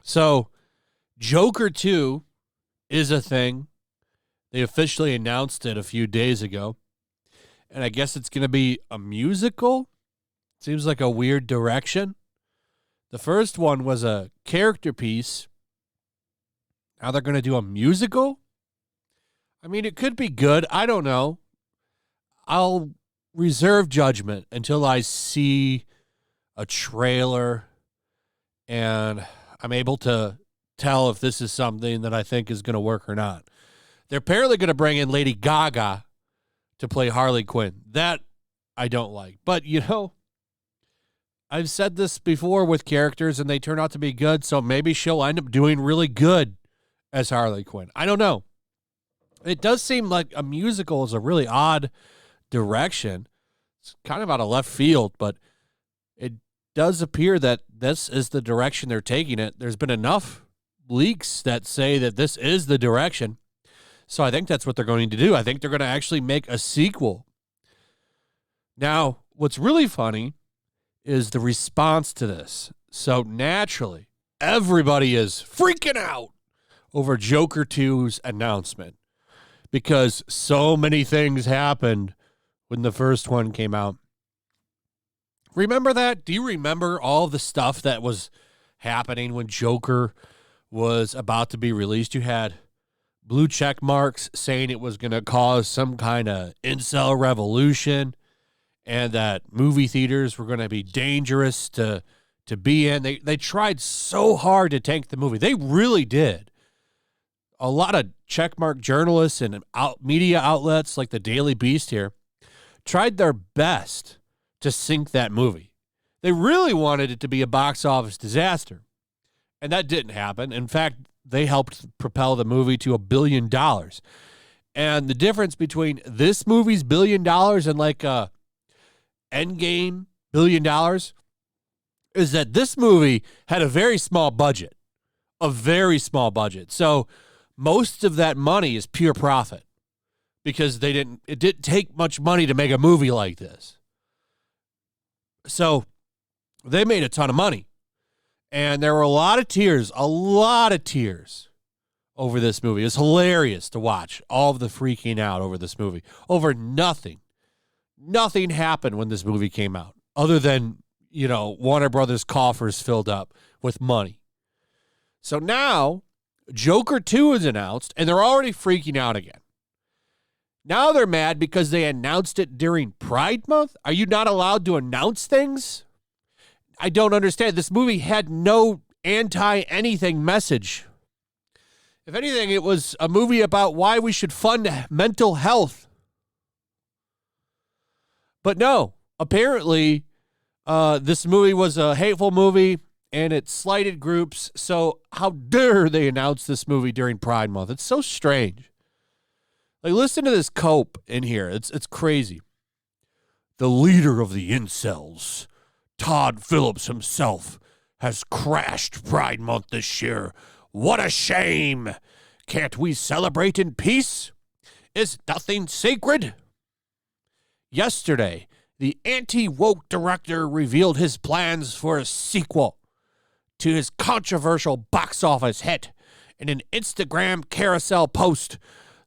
So, Joker 2 is a thing. They officially announced it a few days ago. And I guess it's going to be a musical. Seems like a weird direction. The first one was a character piece. Now they're going to do a musical? I mean, it could be good. I don't know. I'll reserve judgment until I see a trailer and I'm able to tell if this is something that I think is going to work or not. They're apparently going to bring in Lady Gaga to play Harley Quinn. That I don't like. But, you know, I've said this before with characters and they turn out to be good, so maybe she'll end up doing really good as Harley Quinn. I don't know. It does seem like a musical is a really odd direction. It's kind of out of left field, but it does appear that this is the direction they're taking it. There's been enough leaks that say that this is the direction. So I think that's what they're going to do. I think they're going to actually make a sequel. Now, what's really funny is the response to this. So naturally, everybody is freaking out over Joker 2's announcement because so many things happened when the first one came out. Remember that? Do you remember all the stuff that was happening when Joker was about to be released? You had blue check marks saying it was going to cause some kind of incel revolution and that movie theaters were going to be dangerous to be in. They tried so hard to tank the movie. They really did. A lot of checkmark journalists and media outlets like the Daily Beast here tried their best to sink that movie. They really wanted it to be a box office disaster, and that didn't happen. In fact, they helped propel the movie to $1 billion. And the difference between this movie's $1 billion and like a Endgame $1 billion is that this movie had a very small budget, So most of that money is pure profit because it didn't take much money to make a movie like this. So they made a ton of money. And there were a lot of tears over this movie. It was hilarious to watch all of the freaking out over this movie. Over nothing. Nothing happened when this movie came out other than, you know, Warner Brothers coffers filled up with money. So now Joker 2 is announced and they're already freaking out again. Now they're mad because they announced it during Pride Month. Are you not allowed to announce things? I don't understand. This movie had no anti-anything message. If anything, it was a movie about why we should fund mental health. But no, apparently this movie was a hateful movie and it slighted groups. So how dare they announce this movie during Pride Month? It's so strange. Like, listen to this cope in here. It's crazy. The leader of the incels, Todd Philips himself, has crashed Pride Month this year. What a shame. Can't we celebrate in peace? Is nothing sacred? Yesterday, the anti-woke director revealed his plans for a sequel to his controversial box office hit in an Instagram carousel post.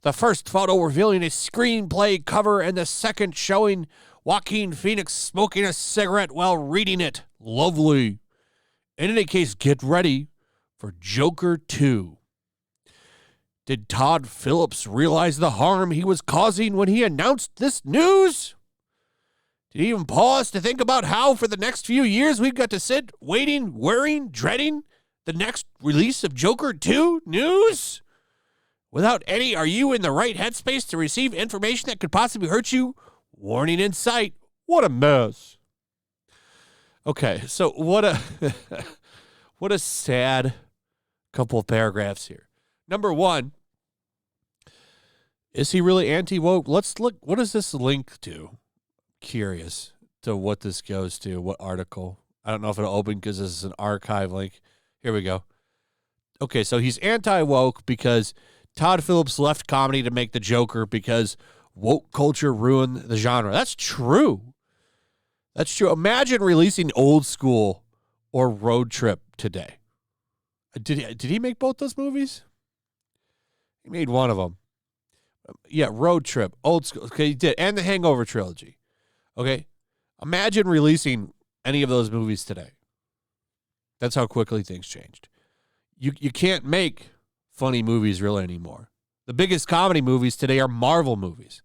The first photo revealing a screenplay cover and the second showing Joaquin Phoenix smoking a cigarette while reading it. Lovely. In any case, get ready for Joker 2. Did Todd Phillips realize the harm he was causing when he announced this news? Did he even pause to think about how for the next few years we've got to sit waiting, worrying, dreading the next release of Joker 2 news? Without any, are you in the right headspace to receive information that could possibly hurt you? Warning in sight. What a mess. Okay, so what a sad couple of paragraphs here. Number one, is he really anti-woke? Let's look. What does this link to? Curious to what this goes to, what article. I don't know if it'll open because this is an archive link. Here we go. Okay, so he's anti-woke because Todd Phillips left comedy to make the Joker because woke culture ruined the genre. That's true. That's true. Imagine releasing Old School or Road Trip today. Did he make both those movies? He made one of them. Yeah, Road Trip, Old School. Okay, he did. And the Hangover trilogy. Okay. Imagine releasing any of those movies today. That's how quickly things changed. You can't make funny movies really anymore. The biggest comedy movies today are Marvel movies.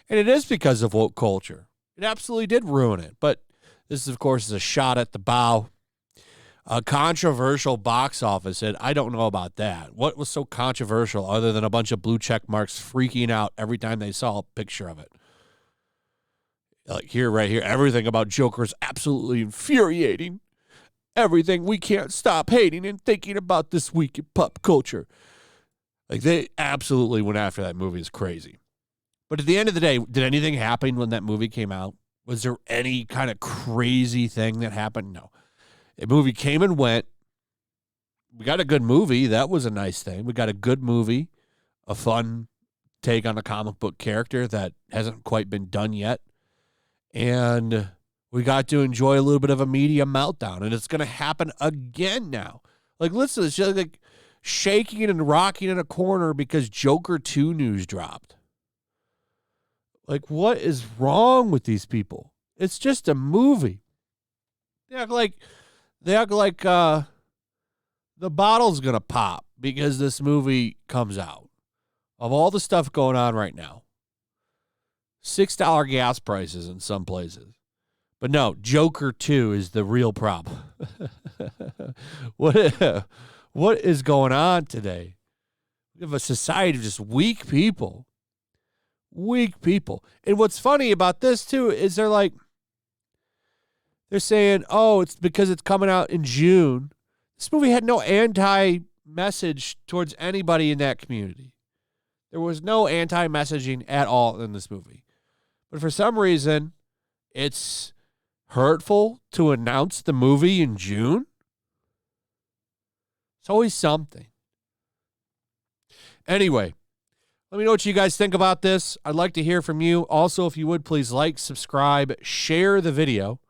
And it is because of woke culture. It absolutely did ruin it. But this, of course, is a shot at the bow. A controversial box office hit. I don't know about that. What was so controversial other than a bunch of blue check marks freaking out every time they saw a picture of it? Like here, right here, everything about Joker is absolutely infuriating. Everything we can't stop hating and thinking about this week in pop culture. Like, they absolutely went after that movie. It's crazy. But at the end of the day, did anything happen when that movie came out? Was there any kind of crazy thing that happened? No. The movie came and went. We got a good movie. That was a nice thing. We got a good movie, a fun take on a comic book character that hasn't quite been done yet. And we got to enjoy a little bit of a media meltdown, and it's going to happen again now. Like, listen, it's just like shaking and rocking in a corner because Joker 2 news dropped. Like, what is wrong with these people? It's just a movie. They act like the bottle's going to pop because this movie comes out. Of all the stuff going on right now, $6 gas prices in some places. But no, Joker 2 is the real problem. What is going on today? We have a society of just weak people. Weak people. And what's funny about this, too, is they're saying, oh, it's because it's coming out in June. This movie had no anti-message towards anybody in that community. There was no anti-messaging at all in this movie. But for some reason, it's hurtful to announce the movie in June. It's always something. Anyway, let me know what you guys think about this. I'd like to hear from you. Also, if you would, please like, subscribe, share the video.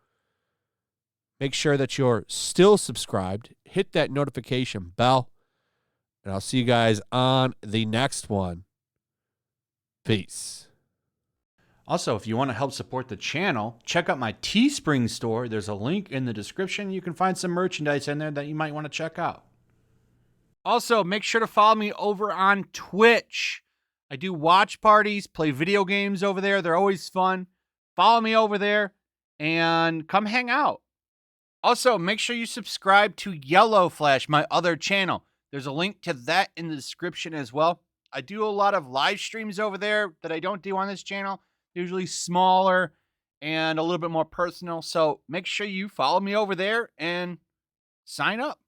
Make sure that you're still subscribed. Hit that notification bell. And I'll see you guys on the next one. Peace. Also, if you want to help support the channel, check out my Teespring store. There's a link in the description. You can find some merchandise in there that you might want to check out. Also, make sure to follow me over on Twitch. I do watch parties, play video games over there. They're always fun. Follow me over there and come hang out. Also, make sure you subscribe to Yellow Flash, my other channel. There's a link to that in the description as well. I do a lot of live streams over there that I don't do on this channel. Usually smaller and a little bit more personal. So make sure you follow me over there and sign up.